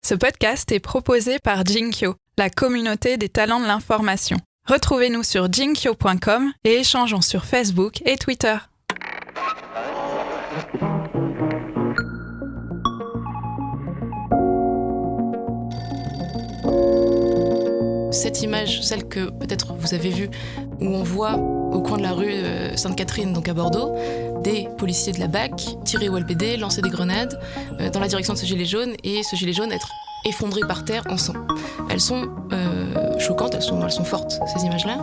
Ce podcast est proposé par Jinkyo, la communauté des talents de l'information. Retrouvez-nous sur jinkyo.com et échangeons sur Facebook et Twitter. Cette image, celle que peut-être vous avez vue, où on voit au coin de la rue Sainte-Catherine, donc à Bordeaux, des policiers de la BAC tirer au LBD, lancer des grenades dans la direction de ce gilet jaune, et ce gilet jaune être effondré par terre en sang. Elles sont choquantes, elles sont fortes, ces images-là.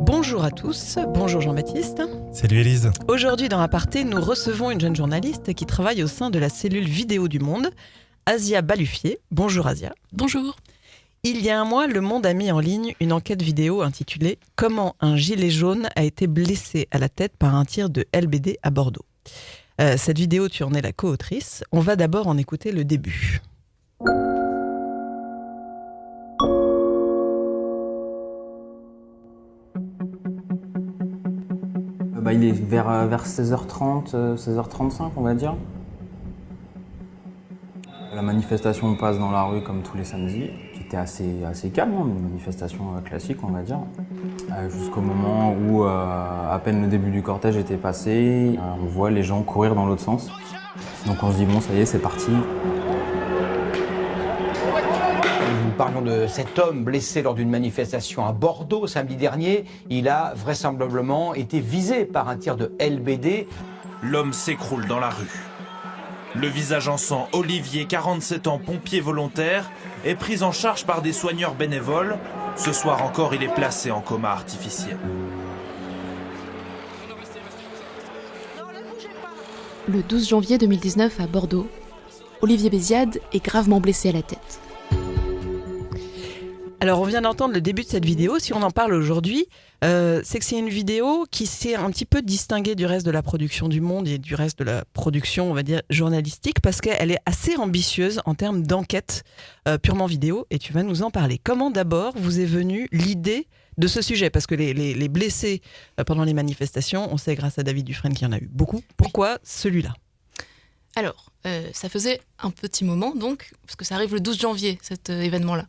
Bonjour à tous, bonjour Jean-Baptiste. Salut Élise. Aujourd'hui dans Aparté, nous recevons une jeune journaliste qui travaille au sein de la cellule vidéo du Monde, Asia Baluffier. Bonjour Asia. Bonjour. Il y a un mois, Le Monde a mis en ligne une enquête vidéo intitulée « Comment un gilet jaune a été blessé à la tête par un tir de LBD à Bordeaux ». Cette vidéo, tu en es la co-autrice. On va d'abord en écouter le début. Il est vers 16h30, 16h35 on va dire. La manifestation passe dans la rue comme tous les samedis, qui était assez calme, une manifestation classique on va dire. Jusqu'au moment où à peine le début du cortège était passé, on voit les gens courir dans l'autre sens. Donc on se dit bon ça y est c'est parti. Nous parlions de cet homme blessé lors d'une manifestation à Bordeaux samedi dernier. Il a vraisemblablement été visé par un tir de LBD. L'homme s'écroule dans la rue. Le visage en sang, Olivier, 47 ans, pompier volontaire, est pris en charge par des soigneurs bénévoles. Ce soir encore, il est placé en coma artificiel. Le 12 janvier 2019 à Bordeaux, Olivier Béziade est gravement blessé à la tête. Alors, on vient d'entendre le début de cette vidéo. Si on en parle aujourd'hui, c'est que c'est une vidéo qui s'est un petit peu distinguée du reste de la production du Monde et du reste de la production, on va dire, journalistique, parce qu'elle est assez ambitieuse en termes d'enquête purement vidéo, et tu vas nous en parler. Comment d'abord vous est venue l'idée de ce sujet ? Parce que les blessés pendant les manifestations, on sait grâce à David Dufresne qu'il y en a eu beaucoup. Pourquoi celui-là ? Alors, ça faisait un petit moment, donc, parce que ça arrive le 12 janvier, cet événement-là.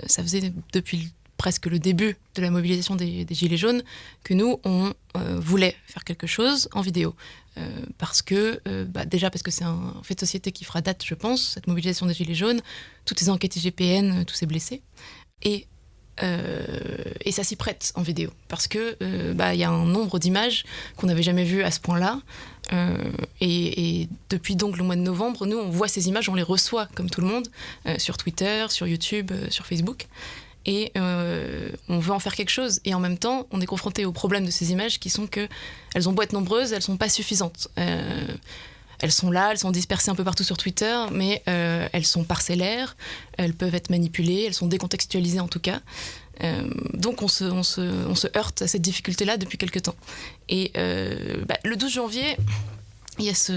Ça faisait depuis presque le début de la mobilisation des Gilets jaunes que nous, on voulait faire quelque chose en vidéo. Déjà parce que c'est un fait de société qui fera date, je pense, cette mobilisation des Gilets jaunes, toutes ces enquêtes IGPN, tous ces blessés. Et ça s'y prête en vidéo, parce que y a un nombre d'images qu'on n'avait jamais vues à ce point-là. Et depuis donc le mois de novembre, nous on voit ces images, on les reçoit comme tout le monde sur Twitter, sur YouTube, sur Facebook, et on veut en faire quelque chose. Et en même temps, on est confronté au problème de ces images qui sont que elles ont beau être nombreuses, elles sont pas suffisantes. Elles sont là, elles sont dispersées un peu partout sur Twitter, mais elles sont parcellaires, elles peuvent être manipulées, elles sont décontextualisées en tout cas. Donc on se heurte à cette difficulté-là depuis quelque temps. Et le 12 janvier, il y a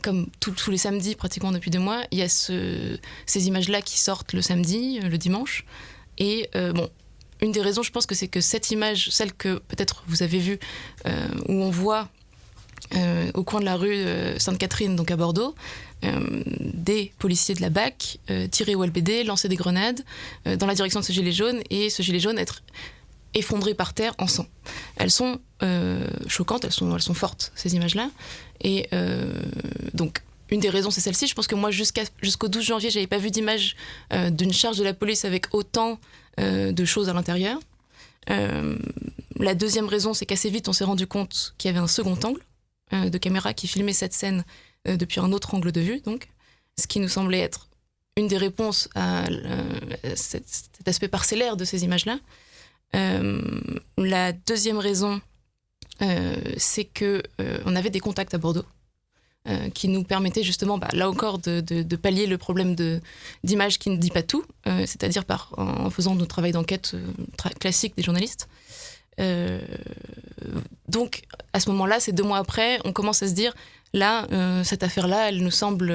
comme tous les samedis pratiquement depuis 2 mois, il y a ces images-là qui sortent le samedi, le dimanche. Et une des raisons, je pense que c'est que cette image, celle que peut-être vous avez vue, où on voit au coin de la rue Sainte-Catherine, donc à Bordeaux, des policiers de la BAC tirer au LBD, lancer des grenades dans la direction de ce gilet jaune, et ce gilet jaune être effondré par terre en sang. Elles sont choquantes, elles sont fortes, ces images-là. Et donc, une des raisons, c'est celle-ci. Je pense que moi, jusqu'au 12 janvier, j'avais pas vu d'image d'une charge de la police avec autant de choses à l'intérieur. La deuxième raison, c'est qu'assez vite, on s'est rendu compte qu'il y avait un second angle de caméra qui filmait cette scène depuis un autre angle de vue, donc, ce qui nous semblait être une des réponses à cet aspect parcellaire de ces images-là. La deuxième raison, c'est que on avait des contacts à Bordeaux qui nous permettaient justement, là encore, de pallier le problème d'image qui ne dit pas tout, c'est-à-dire en faisant notre travail d'enquête classique des journalistes. Donc, à ce moment-là, c'est 2 mois après, on commence à se dire, là, cette affaire-là, elle nous semble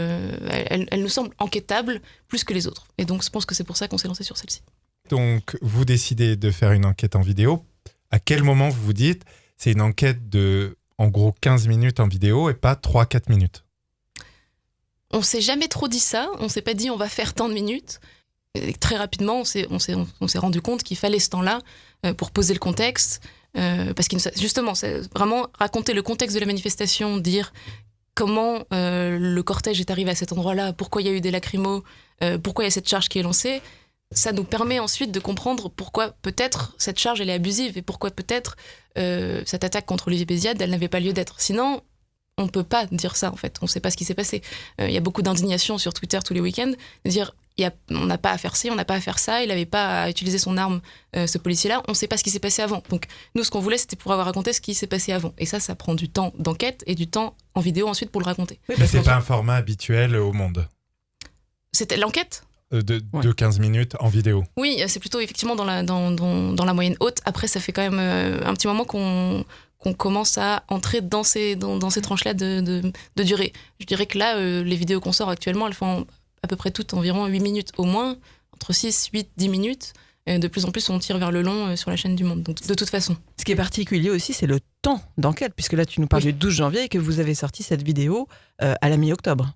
enquêtable plus que les autres. Et donc, je pense que c'est pour ça qu'on s'est lancé sur celle-ci. Donc, vous décidez de faire une enquête en vidéo. À quel moment vous vous dites, c'est une enquête en gros 15 minutes en vidéo et pas 3-4 minutes. On s'est jamais trop dit ça, on s'est pas dit on va faire tant de minutes. Et très rapidement, on s'est rendu compte qu'il fallait ce temps-là pour poser le contexte, parce que justement, c'est vraiment raconter le contexte de la manifestation, dire comment le cortège est arrivé à cet endroit-là, pourquoi il y a eu des lacrymos, pourquoi il y a cette charge qui est lancée. Ça nous permet ensuite de comprendre pourquoi peut-être cette charge elle est abusive et pourquoi peut-être cette attaque contre Olivier Béziade elle n'avait pas lieu d'être. Sinon, on peut pas dire ça en fait. On sait pas ce qui s'est passé. Il y a beaucoup d'indignation sur Twitter tous les week-ends de dire on n'a pas à faire ci, on n'a pas à faire ça. Il n'avait pas à utiliser son arme, ce policier-là. On ne sait pas ce qui s'est passé avant. Donc nous, ce qu'on voulait, c'était pouvoir raconter ce qui s'est passé avant. Et ça prend du temps d'enquête et du temps en vidéo ensuite pour le raconter. Oui, mais c'est pas un format habituel au monde. C'était l'enquête. De 15 minutes en vidéo. Oui, c'est plutôt effectivement dans la moyenne haute. Après, ça fait quand même un petit moment qu'on commence à entrer dans ces tranches-là de durée. Je dirais que là, les vidéos qu'on sort actuellement, elles font à peu près toutes environ 8 minutes au moins, entre 6, 8, 10 minutes. Et de plus en plus, on tire vers le long sur la chaîne du Monde, donc de toute façon. Ce qui est particulier aussi, c'est le temps d'enquête, puisque là, tu nous parles du 12 janvier et que vous avez sorti cette vidéo à la mi-octobre.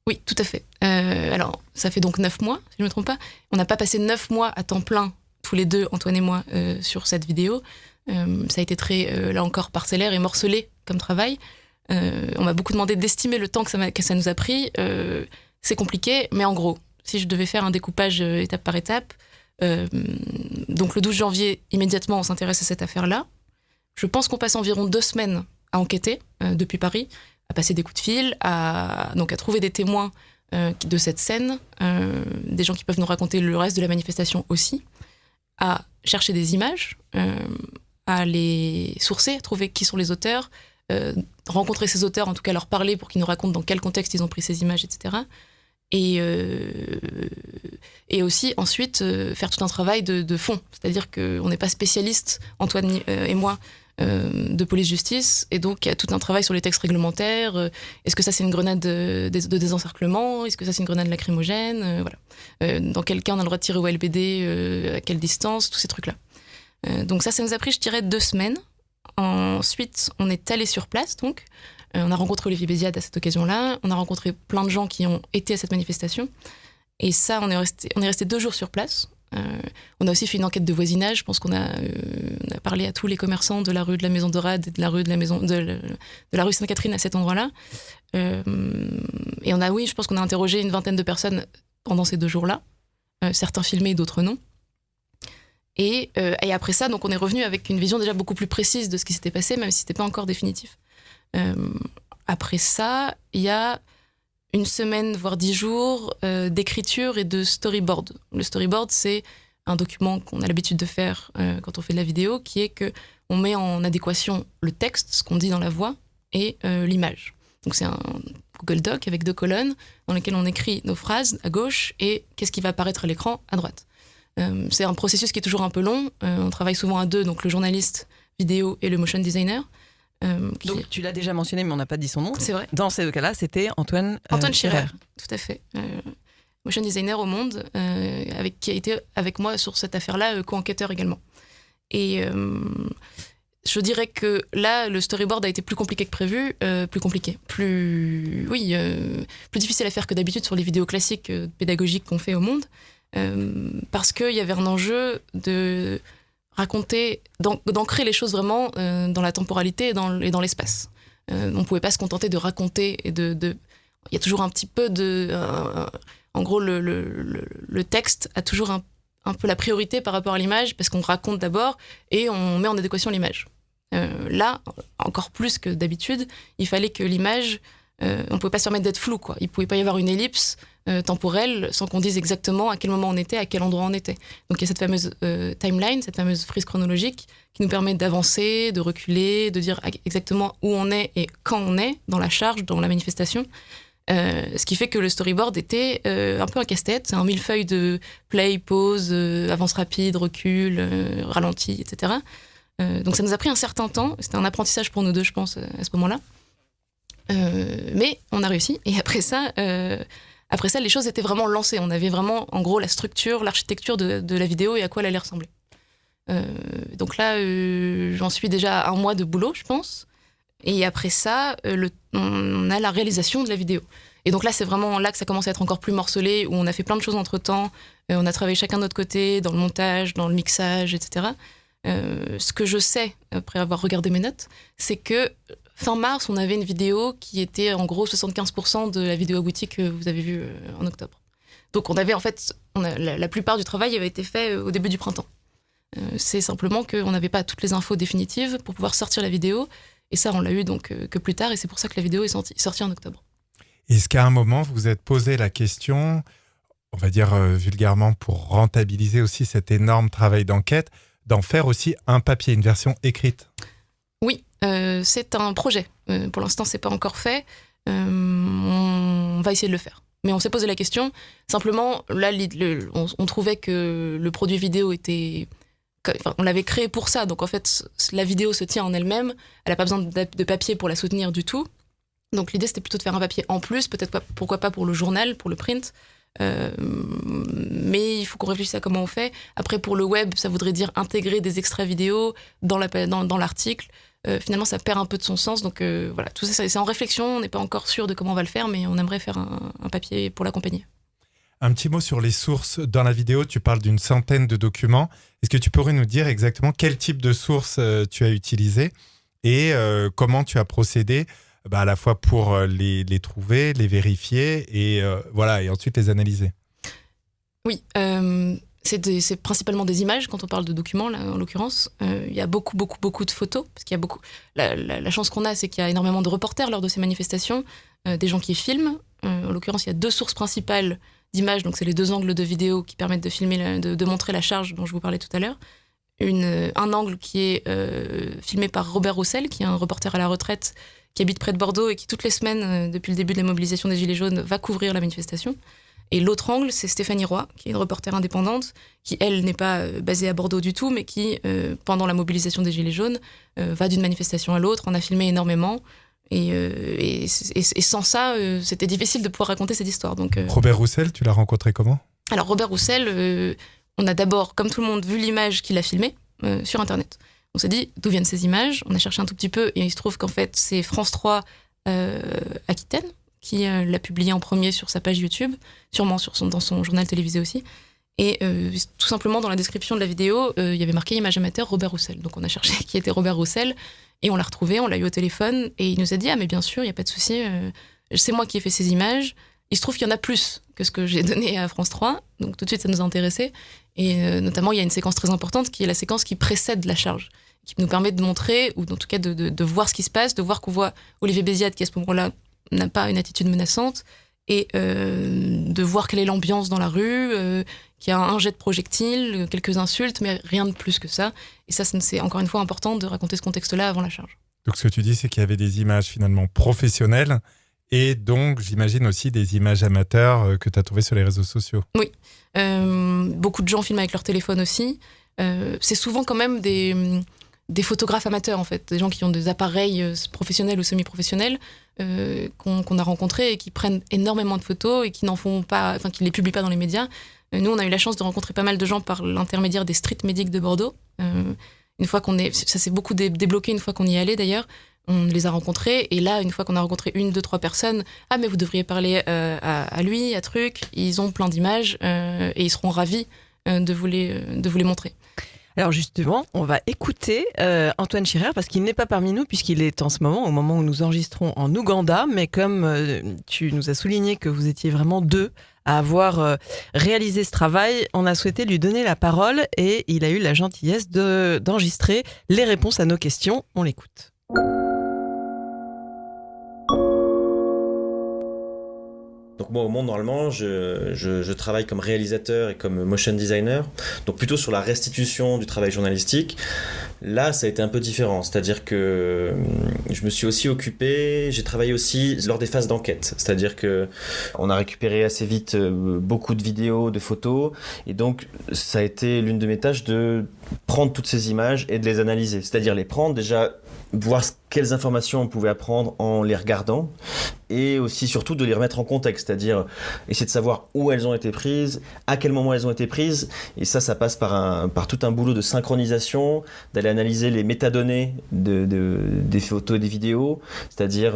Oui, tout à fait. Alors, ça fait donc 9 mois, si je ne me trompe pas. On n'a pas passé 9 mois à temps plein, tous les deux, Antoine et moi, sur cette vidéo. Ça a été très, là encore, parcellaire et morcelé comme travail. On m'a beaucoup demandé d'estimer le temps que ça nous a pris. C'est compliqué, mais en gros, si je devais faire un découpage étape par étape, donc le 12 janvier, immédiatement, on s'intéresse à cette affaire-là. Je pense qu'on passe environ 2 semaines à enquêter depuis Paris, à passer des coups de fil, à trouver des témoins de cette scène, des gens qui peuvent nous raconter le reste de la manifestation aussi, à chercher des images, à les sourcer, à trouver qui sont les auteurs, rencontrer ces auteurs, en tout cas leur parler pour qu'ils nous racontent dans quel contexte ils ont pris ces images, etc. Et aussi ensuite faire tout un travail de fond, c'est-à-dire qu'on n'est pas spécialiste, Antoine et moi, de police-justice, et donc il y a tout un travail sur les textes réglementaires. Est-ce que ça c'est une grenade de désencerclement? Est-ce que ça c'est une grenade lacrymogène? Voilà. Dans quel cas on a le droit de tirer au LBD, à quelle distance, tous ces trucs-là. Donc ça nous a pris, je dirais, 2 semaines. Ensuite, on est allé sur place, donc. On a rencontré Olivier Béziade à cette occasion-là. On a rencontré plein de gens qui ont été à cette manifestation. Et ça, on est resté 2 jours sur place. On a aussi fait une enquête de voisinage. Je pense qu'on a parlé à tous les commerçants de la rue de la Maison Dorade et de la rue de la rue Sainte-Catherine à cet endroit-là. Et je pense qu'on a interrogé une 20aine de personnes pendant ces 2 jours-là. Certains filmés, d'autres non. Et après ça, donc on est revenu avec une vision déjà beaucoup plus précise de ce qui s'était passé, même si c'était pas encore définitif. Après ça, il y a 1 semaine, voire 10 jours d'écriture et de storyboard. Le storyboard, c'est un document qu'on a l'habitude de faire quand on fait de la vidéo, qui est qu'on met en adéquation le texte, ce qu'on dit dans la voix, et l'image. Donc c'est un Google Doc avec 2 colonnes dans lesquelles on écrit nos phrases à gauche et qu'est-ce qui va apparaître à l'écran à droite. C'est un processus qui est toujours un peu long. On travaille souvent à 2, donc le journaliste vidéo et le motion designer. Donc tu l'as déjà mentionné, mais on n'a pas dit son nom. C'est vrai. Dans ces 2 cas-là, c'était Antoine Schirer. Tout à fait. Motion designer au Monde, qui a été avec moi sur cette affaire-là, co-enquêteur également. Et je dirais que là, le storyboard a été plus compliqué que prévu, plus difficile à faire que d'habitude sur les vidéos classiques pédagogiques qu'on fait au Monde. Parce qu'il y avait un enjeu de raconter, d'ancrer les choses vraiment dans la temporalité et dans l'espace. On ne pouvait pas se contenter de raconter et il y a toujours un petit peu en gros, le texte a toujours un peu la priorité par rapport à l'image parce qu'on raconte d'abord et on met en adéquation l'image. Là, encore plus que d'habitude, il fallait que l'image, on ne pouvait pas se permettre d'être flou, quoi. Il ne pouvait pas y avoir une ellipse temporelle sans qu'on dise exactement à quel moment on était, à quel endroit on était. Donc il y a cette fameuse timeline, cette fameuse frise chronologique qui nous permet d'avancer, de reculer, de dire exactement où on est et quand on est dans la charge, dans la manifestation. Ce qui fait que le storyboard était un peu un casse-tête. C'est un millefeuille de play, pause, avance rapide, recul, ralenti, etc. Donc ça nous a pris un certain temps. C'était un apprentissage pour nous 2, je pense, à ce moment-là. Mais on a réussi. Et après ça, les choses étaient vraiment lancées. On avait vraiment, en gros, la structure, l'architecture de la vidéo et à quoi elle allait ressembler. Donc là, j'en suis déjà à 1 mois de boulot, je pense. Et après ça, on a la réalisation de la vidéo. Et donc là, c'est vraiment là que ça commence à être encore plus morcelé, où on a fait plein de choses entre-temps. On a travaillé chacun de notre côté, dans le montage, dans le mixage, etc. Ce que je sais, après avoir regardé mes notes, c'est que fin mars, on avait une vidéo qui était en gros 75% de la vidéo aboutie que vous avez vue en octobre. Donc on avait en fait, la plupart du travail avait été fait au début du printemps. C'est simplement qu'on n'avait pas toutes les infos définitives pour pouvoir sortir la vidéo. Et ça, on l'a eu donc que plus tard. Et c'est pour ça que la vidéo est sortie en octobre. Est-ce qu'à un moment, vous vous êtes posé la question, on va dire vulgairement, pour rentabiliser aussi cet énorme travail d'enquête, d'en faire aussi un papier, une version écrite ? Oui, c'est un projet. Pour l'instant, c'est pas encore fait. On va essayer de le faire. Mais on s'est posé la question. Simplement, là, on trouvait que le produit vidéo était... Enfin, on l'avait créé pour ça. Donc, en fait, la vidéo se tient en elle-même. Elle n'a pas besoin de papier pour la soutenir du tout. Donc, l'idée, c'était plutôt de faire un papier en plus. Peut-être pas, pourquoi pas pour le journal, pour le print. Mais il faut qu'on réfléchisse à comment on fait. Après, pour le web, ça voudrait dire intégrer des extraits vidéo dans l'article. Finalement, ça perd un peu de son sens. Donc voilà, tout ça, c'est en réflexion. On n'est pas encore sûr de comment on va le faire, mais on aimerait faire un papier pour l'accompagner. Un petit mot sur les sources. Dans la vidéo, tu parles d'une centaine de documents. Est-ce que tu pourrais nous dire exactement quel type de sources tu as utilisé et comment tu as procédé à la fois pour les trouver, les vérifier et ensuite les analyser? Oui, c'est principalement des images quand on parle de documents, là, en l'occurrence. Il y a beaucoup de photos, parce qu'il y a beaucoup... La chance qu'on a, c'est qu'il y a énormément de reporters lors de ces manifestations, des gens qui filment. En l'occurrence, il y a 2 sources principales d'images, donc c'est les 2 angles de vidéo qui permettent de filmer, de montrer la charge dont je vous parlais tout à l'heure. Un angle qui est filmé par Robert Roussel, qui est un reporter à la retraite, qui habite près de Bordeaux et qui, toutes les semaines, depuis le début de la mobilisation des Gilets jaunes, va couvrir la manifestation. Et l'autre angle, c'est Stéphanie Roy, qui est une reporter indépendante, qui, elle, n'est pas basée à Bordeaux du tout, mais qui, pendant la mobilisation des Gilets jaunes, va d'une manifestation à l'autre, en a filmé énormément. Et sans ça, c'était difficile de pouvoir raconter cette histoire. Donc, Robert Roussel, tu l'as rencontré comment ? Alors, Robert Roussel, on a d'abord, comme tout le monde, vu l'image qu'il a filmée sur Internet. On s'est dit, d'où viennent ces images ? On a cherché un tout petit peu, et il se trouve qu'en fait, c'est France 3 Aquitaine qui l'a publié en premier sur sa page YouTube, sûrement dans son journal télévisé aussi. Et tout simplement, dans la description de la vidéo, il y avait marqué « Image amateur Robert Roussel ». Donc on a cherché qui était Robert Roussel, et on l'a retrouvé, on l'a eu au téléphone, et il nous a dit « Ah mais bien sûr, il n'y a pas de souci, c'est moi qui ai fait ces images ». Il se trouve qu'il y en a plus que ce que j'ai donné à France 3, donc tout de suite ça nous a intéressés. Et notamment, il y a une séquence très importante qui est la séquence qui précède la charge, qui nous permet de montrer, ou en tout cas de voir ce qui se passe, de voir qu'on voit Olivier Béziat qui à ce moment-là n'a pas une attitude menaçante, et de voir quelle est l'ambiance dans la rue, qu'il y a un jet de projectiles, quelques insultes, mais rien de plus que ça. Et ça, c'est encore une fois important de raconter ce contexte-là avant la charge. Donc ce que tu dis, c'est qu'il y avait des images finalement professionnelles, et donc j'imagine aussi des images amateurs que tu as trouvées sur les réseaux sociaux. Oui, beaucoup de gens filment avec leur téléphone aussi. C'est souvent quand même des photographes amateurs, en fait, des gens qui ont des appareils professionnels ou semi-professionnels qu'on a rencontrés et qui prennent énormément de photos et qui n'en font pas, enfin qui les publient pas dans les médias. Nous, on a eu la chance de rencontrer pas mal de gens par l'intermédiaire des street medics de Bordeaux. Une fois ça s'est beaucoup débloqué une fois qu'on y est allé d'ailleurs. On les a rencontrés, et là, une fois qu'on a rencontré 1, 2, 3 personnes, ah mais vous devriez parler à lui, à truc. Ils ont plein d'images et ils seront ravis de vous les montrer. Alors justement, on va écouter Antoine Schirer, parce qu'il n'est pas parmi nous, puisqu'il est en ce moment, au moment où nous enregistrons, en Ouganda. Mais comme tu nous as souligné que vous étiez vraiment 2 à avoir réalisé ce travail, on a souhaité lui donner la parole, et il a eu la gentillesse d'enregistrer les réponses à nos questions. On l'écoute. Donc moi au Monde, normalement, je travaille comme réalisateur et comme motion designer, donc plutôt sur la restitution du travail journalistique. Là, ça a été un peu différent, c'est-à-dire que je me suis aussi occupé, j'ai travaillé aussi lors des phases d'enquête, c'est-à-dire que on a récupéré assez vite beaucoup de vidéos, de photos, et donc ça a été l'une de mes tâches de prendre toutes ces images et de les analyser, c'est-à-dire les prendre déjà, voir quelles informations on pouvait apprendre en les regardant, et aussi surtout de les remettre en contexte, c'est-à-dire essayer de savoir où elles ont été prises, à quel moment elles ont été prises, et ça passe par tout un boulot de synchronisation, d'aller analyser les métadonnées des photos et des vidéos, c'est-à-dire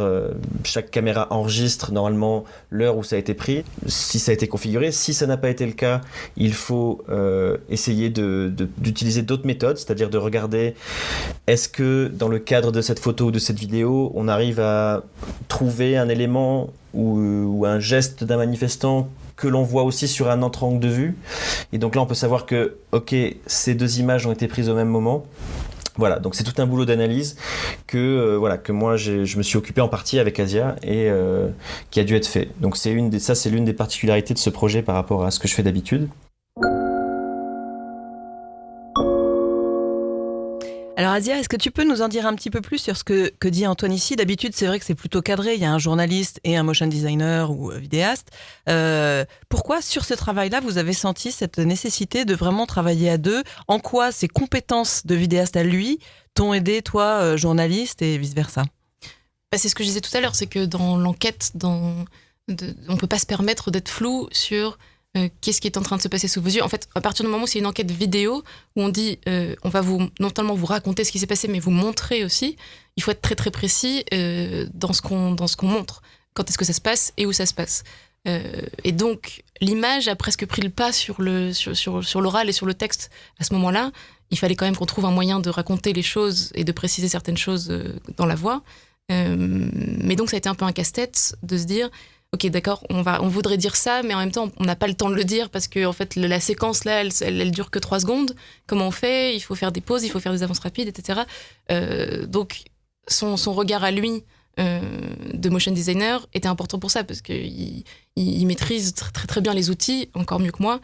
chaque caméra enregistre normalement l'heure où ça a été pris, si ça a été configuré. Si ça n'a pas été le cas, il faut essayer d'utiliser d'autres méthodes, c'est-à-dire de regarder est-ce que dans le cadre de cette photo ou de cette vidéo, on arrive à trouver un élément ou un geste d'un manifestant que l'on voit aussi sur un autre angle de vue. Et donc là, on peut savoir que, ok, ces deux images ont été prises au même moment. Voilà, donc c'est tout un boulot d'analyse que moi je me suis occupé en partie avec Asia et qui a dû être fait. Donc c'est l'une des particularités de ce projet par rapport à ce que je fais d'habitude. Alors Asia, est-ce que tu peux nous en dire un petit peu plus sur ce que dit Antoine ici? D'habitude, c'est vrai que c'est plutôt cadré, il y a un journaliste et un motion designer ou vidéaste. Pourquoi sur ce travail-là, vous avez senti cette nécessité de vraiment travailler à deux? En quoi ses compétences de vidéaste à lui t'ont aidé, toi, journaliste, et vice-versa? C'est ce que je disais tout à l'heure, c'est que dans l'enquête, on ne peut pas se permettre d'être flou sur qu'est-ce qui est en train de se passer sous vos yeux. En fait, à partir du moment où c'est une enquête vidéo, où on dit on va non seulement vous raconter ce qui s'est passé, mais vous montrer aussi, il faut être très très précis dans ce qu'on montre. Quand est-ce que ça se passe et où ça se passe. Et donc, l'image a presque pris le pas sur l'oral et sur le texte. À ce moment-là, il fallait quand même qu'on trouve un moyen de raconter les choses et de préciser certaines choses dans la voix. Mais donc, ça a été un peu un casse-tête de se dire ok, d'accord, on voudrait dire ça, mais en même temps, on n'a pas le temps de le dire parce que en fait, la séquence là, elle dure que 3 secondes. Comment on fait? Il faut faire des pauses, il faut faire des avances rapides, etc. Donc, son regard à lui de motion designer était important pour ça parce qu'il maîtrise très, très très bien les outils, encore mieux que moi,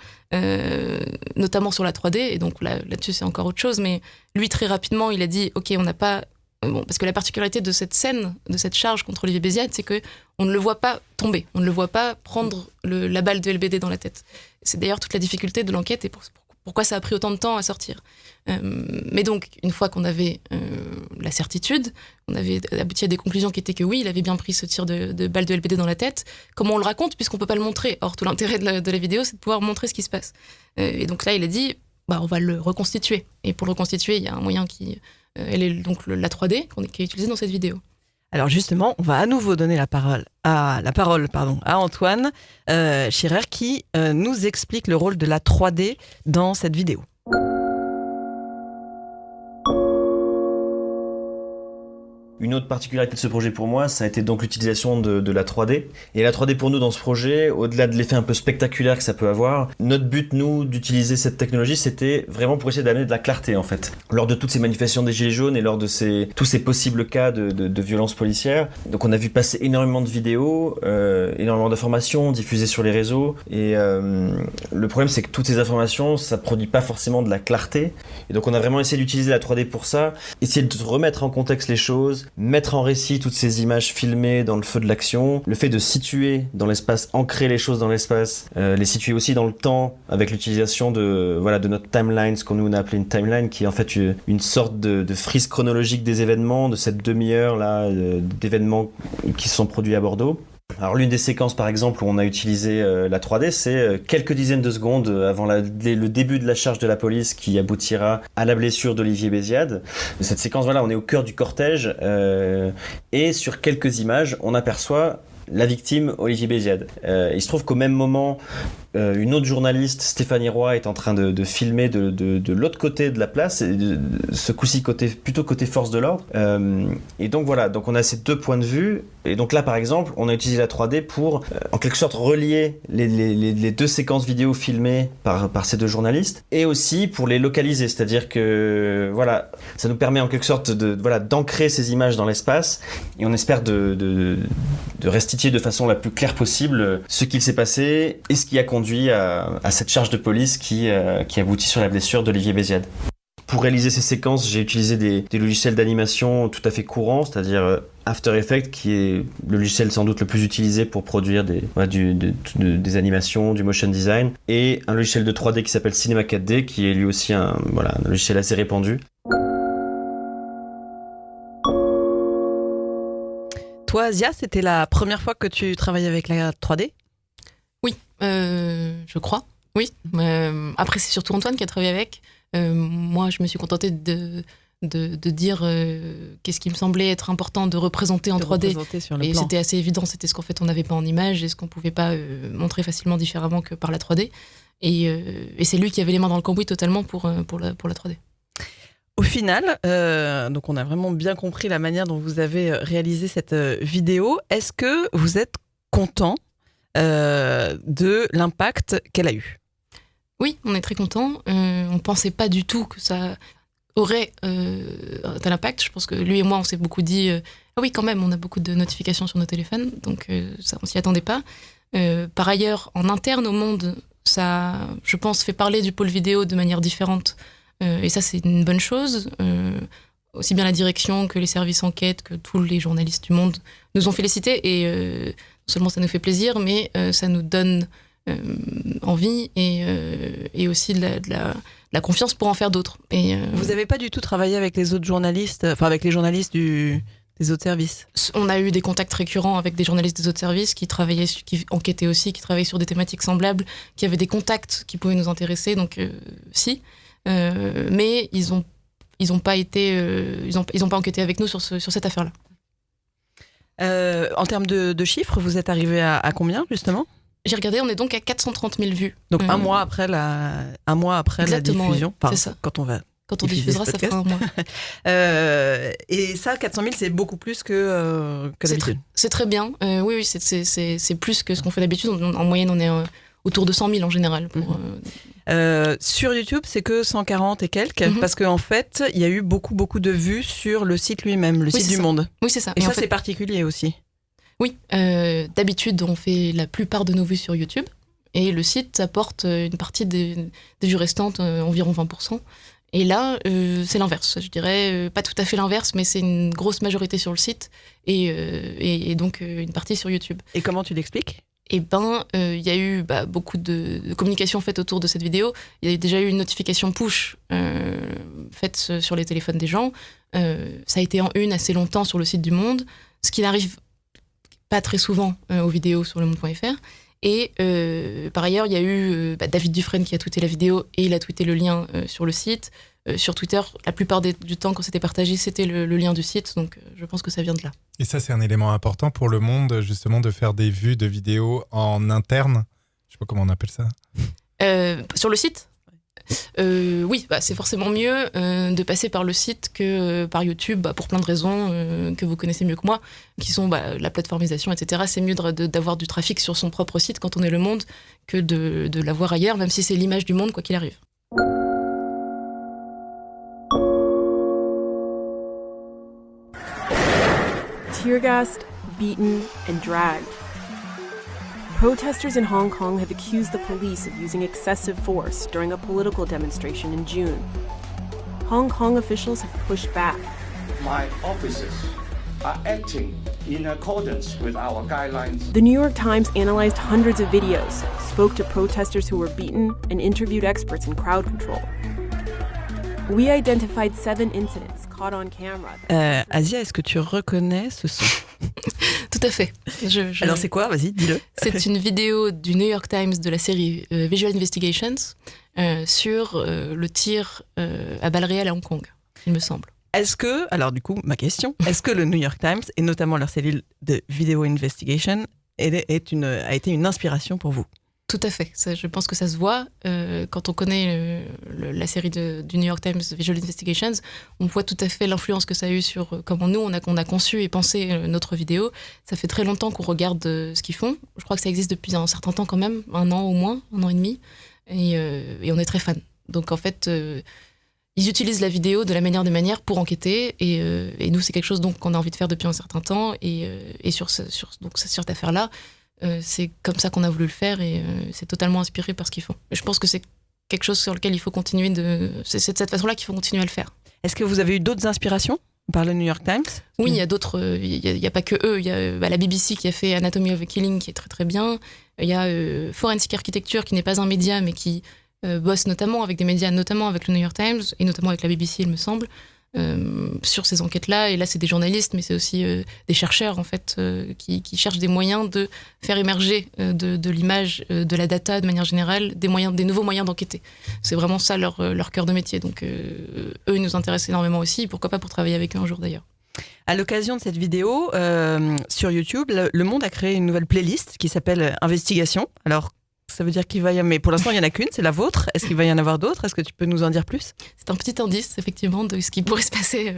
notamment sur la 3D. Et donc là-dessus, c'est encore autre chose. Mais lui, très rapidement, il a dit ok, on n'a pas. Bon, parce que la particularité de cette scène, de cette charge contre Olivier Béziat, c'est qu'on ne le voit pas tomber, on ne le voit pas prendre la balle de LBD dans la tête. C'est d'ailleurs toute la difficulté de l'enquête et pourquoi ça a pris autant de temps à sortir. Mais donc, une fois qu'on avait la certitude, on avait abouti à des conclusions qui étaient que oui, il avait bien pris ce tir de balle de LBD dans la tête. comment on le raconte, puisqu'on peut pas le montrer. Or, tout l'intérêt de la vidéo, c'est de pouvoir montrer ce qui se passe. Et donc là, il a dit, on va le reconstituer. Et pour le reconstituer, il y a un moyen qui... elle est donc la 3D qui est utilisée dans cette vidéo. Alors justement, on va à nouveau donner la parole à Antoine Schirer qui nous explique le rôle de la 3D dans cette vidéo. Une autre particularité de ce projet pour moi, ça a été donc l'utilisation de la 3D. Et la 3D pour nous dans ce projet, au-delà de l'effet un peu spectaculaire que ça peut avoir, notre but, nous, d'utiliser cette technologie, c'était vraiment pour essayer d'amener de la clarté, en fait. Lors de toutes ces manifestations des Gilets jaunes et lors de tous ces possibles cas de violences policières, donc on a vu passer énormément de vidéos, énormément d'informations diffusées sur les réseaux. Et le problème, c'est que toutes ces informations, ça produit pas forcément de la clarté. Et donc on a vraiment essayé d'utiliser la 3D pour ça, essayer de remettre en contexte les choses, mettre en récit toutes ces images filmées dans le feu de l'action, le fait de situer dans l'espace, ancrer les choses dans l'espace, les situer aussi dans le temps avec l'utilisation de notre timeline, ce qu'on nous a appelé une timeline, qui est en fait une sorte de frise chronologique des événements, de cette demi-heure là d'événements qui se sont produits à Bordeaux. Alors l'une des séquences par exemple où on a utilisé la 3D, c'est quelques dizaines de secondes avant le début de la charge de la police qui aboutira à la blessure d'Olivier Béziat. Cette séquence, on est au cœur du cortège et sur quelques images, on aperçoit la victime Olivier Béziat. Il se trouve qu'au même moment, une autre journaliste, Stéphanie Roy, est en train de filmer de l'autre côté de la place, et ce coup-ci plutôt côté force de l'ordre. Et donc voilà, donc on a ces deux points de vue. Et donc là, par exemple, on a utilisé la 3D pour, en quelque sorte, relier les deux séquences vidéo filmées par ces deux journalistes, et aussi pour les localiser. C'est-à-dire que, ça nous permet en quelque sorte d'ancrer ces images dans l'espace, et on espère de restituer de façon la plus claire possible ce qu'il s'est passé et ce qui a conduit à cette charge de police qui aboutit sur la blessure d'Olivier Béziat. Pour réaliser ces séquences, j'ai utilisé des logiciels d'animation tout à fait courants, c'est-à-dire After Effects, qui est le logiciel sans doute le plus utilisé pour produire des animations, du motion design, et un logiciel de 3D qui s'appelle Cinema 4D, qui est lui aussi un logiciel assez répandu. Toi, Asia, c'était la première fois que tu travaillais avec la 3D ? Oui, je crois. Oui. Après, c'est surtout Antoine qui a travaillé avec. Moi, je me suis contentée de dire qu'est-ce qui me semblait être important de représenter en 3D. Sur le Et plan. c'était assez évident, c'était ce qu'en fait on n'avait pas en image et ce qu'on pouvait pas montrer facilement différemment que par la 3D. Et c'est lui qui avait les mains dans le cambouis totalement pour la 3D. Au final, donc on a vraiment bien compris la manière dont vous avez réalisé cette vidéo. Est-ce que vous êtes content de l'impact qu'elle a eu ? Oui, on est très content. On pensait pas du tout que ça aurait un tel impact. Je pense que lui et moi, on s'est beaucoup dit ah oui, quand même, on a beaucoup de notifications sur nos téléphones, donc ça, on s'y attendait pas. Par ailleurs, en interne au Monde, ça, je pense, fait parler du pôle vidéo de manière différente. Et ça, c'est une bonne chose. Aussi bien la direction que les services enquête, que tous les journalistes du Monde nous ont félicités. Et non seulement ça nous fait plaisir, mais ça nous donne envie et aussi de la confiance pour en faire d'autres. Vous n'avez pas du tout travaillé avec les autres journalistes, enfin avec les journalistes des autres services ? On a eu des contacts récurrents avec des journalistes des autres services qui travaillaient, qui enquêtaient aussi, qui travaillaient sur des thématiques semblables, qui avaient des contacts qui pouvaient nous intéresser. Donc si. Mais ils ont pas enquêté avec nous sur cette affaire-là. En termes de chiffres, vous êtes arrivé à combien justement ? J'ai regardé, on est donc à 430 000 vues. Donc un mois après la diffusion. Oui, enfin, c'est ça. Quand on Diffusera, ça fera un mois. Et ça, 400 000, c'est beaucoup plus que d'habitude. C'est très bien. Oui, c'est plus que ce qu'on fait d'habitude. En moyenne, on est autour de 100 000 en général. Sur YouTube, c'est que 140 et quelques, parce qu'en fait, il y a eu beaucoup de vues sur le site lui-même, le site du Monde. Oui, c'est ça. Et ça, c'est particulier aussi. Oui, d'habitude, on fait la plupart de nos vues sur YouTube. Et le site apporte une partie des vues restantes, environ 20%. Et là, c'est l'inverse. Je dirais pas tout à fait l'inverse, mais c'est une grosse majorité sur le site et donc une partie sur YouTube. Et comment tu l'expliques ? Eh ben, il y a eu beaucoup de communication faite autour de cette vidéo. Il y a déjà eu une notification push faite sur les téléphones des gens. Ça a été en une assez longtemps sur le site du Monde, ce qui n'arrive pas très souvent aux vidéos sur lemonde.fr. Et par ailleurs, il y a eu David Dufresne qui a tweeté la vidéo et il a tweeté le lien sur le site. Sur Twitter, la plupart du temps, quand c'était partagé, c'était le lien du site. Donc, je pense que ça vient de là. Et ça, c'est un élément important pour le Monde, justement, de faire des vues de vidéos en interne. Je sais pas comment on appelle ça. Sur le site ? Oui, c'est forcément mieux de passer par le site que par YouTube, pour plein de raisons que vous connaissez mieux que moi, qui sont la plateformisation, etc. C'est mieux d'avoir du trafic sur son propre site quand on est Le Monde que de l'avoir ailleurs, même si c'est l'image du Monde, quoi qu'il arrive. Tear gassed, beaten, and dragged. Protesters in Hong Kong have accused the police of using excessive force during a political demonstration in June. Hong Kong officials have pushed back. My officers are acting in accordance with our guidelines. The New York Times analyzed hundreds of videos, spoke to protesters who were beaten, and interviewed experts in crowd control. We identified 7 incidents caught on camera. Asia, est-ce que tu reconnais ce son ? Tout à fait. Alors c'est quoi ? Vas-y, dis-le. C'est une vidéo du New York Times de la série Visual Investigations sur le tir à balles réelles à Hong Kong, il me semble. Alors du coup, ma question, est-ce que le New York Times, et notamment leur cellule de Video Investigation, a été une inspiration pour vous ? Tout à fait. Ça, je pense que ça se voit. Quand on connaît la série du New York Times Visual Investigations, on voit tout à fait l'influence que ça a eu sur comment nous, on a conçu et pensé notre vidéo. Ça fait très longtemps qu'on regarde ce qu'ils font. Je crois que ça existe depuis un certain temps quand même, 1 an au moins, 1 an et demi. Et on est très fans. Donc en fait, ils utilisent la vidéo de la meilleure des manières pour enquêter. Et nous, c'est quelque chose qu'on a envie de faire depuis un certain temps. Et sur cette affaire-là, c'est comme ça qu'on a voulu le faire et c'est totalement inspiré par ce qu'ils font. Et je pense que c'est quelque chose sur lequel il faut continuer c'est de cette façon-là qu'il faut continuer à le faire. Est-ce que vous avez eu d'autres inspirations par le New York Times ? Oui, il y a d'autres. Il y a pas que eux. Il y a la BBC qui a fait Anatomy of a Killing qui est très très bien. Il y a Forensic Architecture qui n'est pas un média mais qui bosse notamment avec des médias, notamment avec le New York Times et notamment avec la BBC, il me semble. sur ces enquêtes-là. Et là, c'est des journalistes, mais c'est aussi des chercheurs, en fait, qui cherchent des moyens de faire émerger de l'image, de la data, de manière générale, des nouveaux moyens d'enquêter. C'est vraiment ça leur cœur de métier. Donc, eux, ils nous intéressent énormément aussi. Pourquoi pas pour travailler avec eux un jour, d'ailleurs. À l'occasion de cette vidéo, sur YouTube, Le Monde a créé une nouvelle playlist qui s'appelle Investigation. Alors, ça veut dire qu'il va y avoir... Mais pour l'instant, il n'y en a qu'une, c'est la vôtre. Est-ce qu'il va y en avoir d'autres ? Est-ce que tu peux nous en dire plus ? C'est un petit indice, effectivement, de ce qui pourrait se passer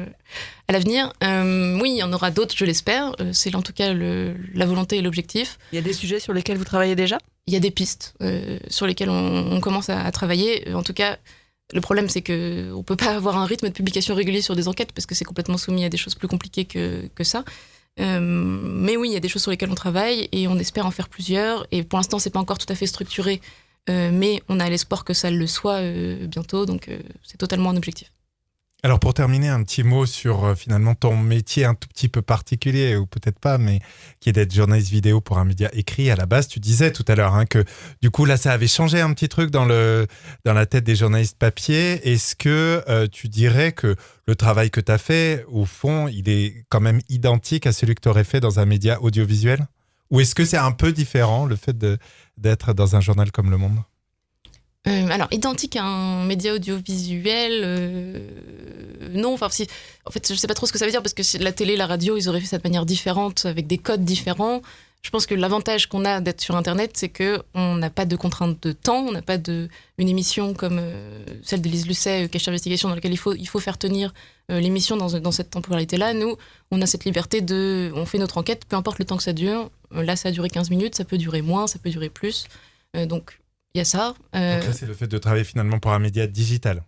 à l'avenir. Oui, il y en aura d'autres, je l'espère. C'est en tout cas la volonté et l'objectif. Il y a des sujets sur lesquels vous travaillez déjà ? Il y a des pistes sur lesquelles on commence à travailler. En tout cas, le problème, c'est qu'on ne peut pas avoir un rythme de publication régulier sur des enquêtes parce que c'est complètement soumis à des choses plus compliquées que ça. Mais oui, il y a des choses sur lesquelles on travaille et on espère en faire plusieurs. Et pour l'instant, c'est pas encore tout à fait structuré, mais on a l'espoir que ça le soit bientôt. Donc, c'est totalement un objectif. Alors pour terminer, un petit mot sur finalement ton métier un tout petit peu particulier, ou peut-être pas, mais qui est d'être journaliste vidéo pour un média écrit. À la base, tu disais tout à l'heure que du coup là, ça avait changé un petit truc dans la tête des journalistes papier. Est-ce que tu dirais que le travail que tu as fait, au fond, il est quand même identique à celui que tu aurais fait dans un média audiovisuel ? Ou est-ce que c'est un peu différent, le fait d'être dans un journal comme Le Monde ? Alors, identique à un média audiovisuel, non. Enfin, en fait, je sais pas trop ce que ça veut dire parce que la télé, la radio, ils auraient fait ça de manière différente, avec des codes différents. Je pense que l'avantage qu'on a d'être sur Internet, c'est qu'on n'a pas de contraintes de temps, on n'a pas une émission comme celle d'Élise Lucet, Cache Investigation, dans laquelle il faut faire tenir l'émission dans cette temporalité-là. Nous, on a cette liberté on fait notre enquête, peu importe le temps que ça dure. Là, ça a duré 15 minutes, ça peut durer moins, ça peut durer plus. Donc, il y a ça. Donc là, c'est le fait de travailler finalement pour un média digital.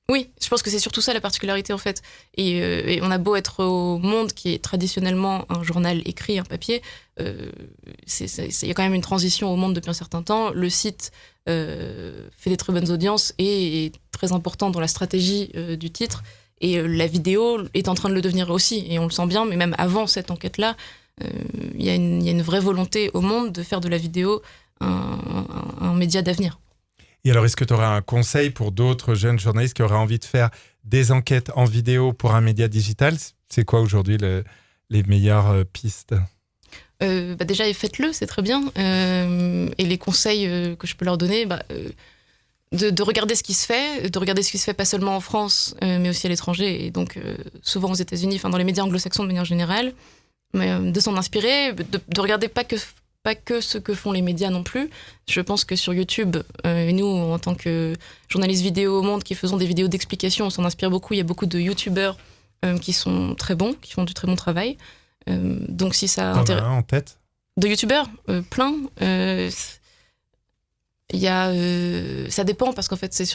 Oui, je pense que c'est surtout ça la particularité en fait. Et on a beau être au Monde, qui est traditionnellement un journal écrit, un papier, il y a quand même une transition au Monde depuis un certain temps. Le site fait des très bonnes audiences et est très important dans la stratégie du titre. Et la vidéo est en train de le devenir aussi. Et on le sent bien, mais même avant cette enquête-là, il y a une vraie volonté au Monde de faire de la vidéo un média d'avenir. Et alors, est-ce que tu aurais un conseil pour d'autres jeunes journalistes qui auraient envie de faire des enquêtes en vidéo pour un média digital ? C'est quoi aujourd'hui les meilleures pistes ? Déjà, faites-le, c'est très bien. Et les conseils que je peux leur donner, de regarder ce qui se fait, pas seulement en France, mais aussi à l'étranger, et donc souvent aux États-Unis, enfin dans les médias anglo-saxons de manière générale, mais de s'en inspirer, de regarder pas que ce que font les médias non plus. Je pense que sur YouTube, nous, en tant que journalistes vidéo au Monde qui faisons des vidéos d'explication, on s'en inspire beaucoup. Il y a beaucoup de YouTubeurs qui sont très bons, qui font du très bon travail. Donc si ça intéresse... en tête ? De YouTubeurs, plein. Il y a, ça dépend parce qu'en fait c'est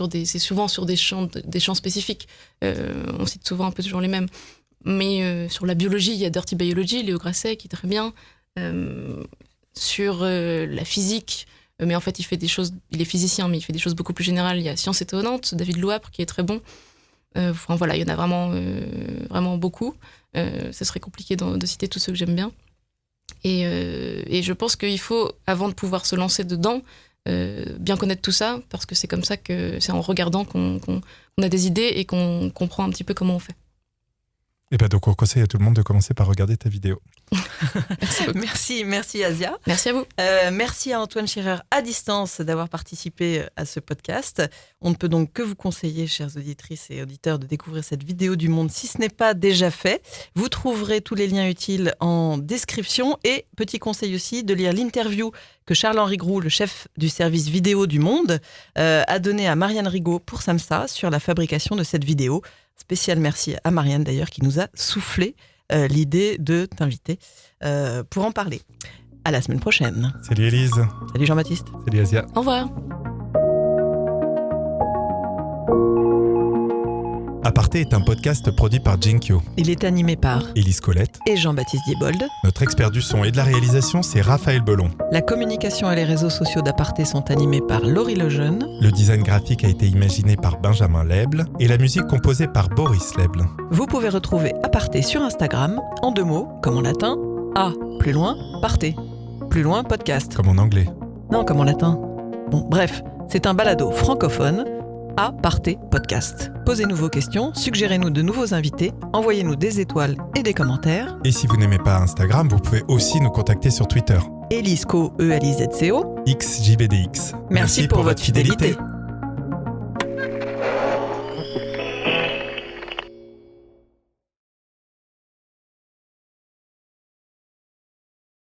souvent sur des champs spécifiques. On cite souvent un peu toujours les mêmes. Mais sur la biologie, il y a Dirty Biology, Léo Grasset qui est très bien. Sur la physique, mais en fait il est physicien, mais il fait des choses beaucoup plus générales. Il y a Science étonnante, David Louapre qui est très bon. Enfin voilà, il y en a vraiment, vraiment beaucoup. Ça serait compliqué de citer tous ceux que j'aime bien. Et je pense qu'il faut, avant de pouvoir se lancer dedans, bien connaître tout ça, parce que c'est comme ça que c'est en regardant qu'on a des idées et qu'on comprend un petit peu comment on fait. Et donc on conseille à tout le monde de commencer par regarder ta vidéo. Merci Asia. Merci à vous. Merci à Antoine Scherer à distance d'avoir participé à ce podcast. On ne peut donc que vous conseiller, chères auditrices et auditeurs, de découvrir cette vidéo du Monde si ce n'est pas déjà fait. Vous trouverez tous les liens utiles en description et petit conseil aussi de lire l'interview que Charles-Henri Groult, le chef du service vidéo du Monde, a donné à Marianne Rigaud pour Samsa sur la fabrication de cette vidéo. Spécial merci à Marianne d'ailleurs qui nous a soufflé l'idée de t'inviter pour en parler. À la semaine prochaine. Salut Élise. Salut Jean-Baptiste. Salut Asia. Au revoir. Aparté est un podcast produit par Jinkyo. Il est animé par Élise Colette et Jean-Baptiste Diebold. Notre expert du son et de la réalisation, c'est Raphaël Belon. La communication et les réseaux sociaux d'Aparté sont animés par Laurie Lejeune. Le design graphique a été imaginé par Benjamin Leble et la musique composée par Boris Leble. Vous pouvez retrouver Aparté sur Instagram en 2 mots, comme en latin, A, plus loin, Parté. Plus loin, podcast. Comme en anglais. Non, comme en latin. Bon, bref, c'est un balado francophone @partez-podcast. Posez-nous vos questions, suggérez-nous de nouveaux invités, envoyez-nous des étoiles et des commentaires. Et si vous n'aimez pas Instagram, vous pouvez aussi nous contacter sur Twitter. Elisco, ELIZCO. XJBDX. Merci pour votre fidélité.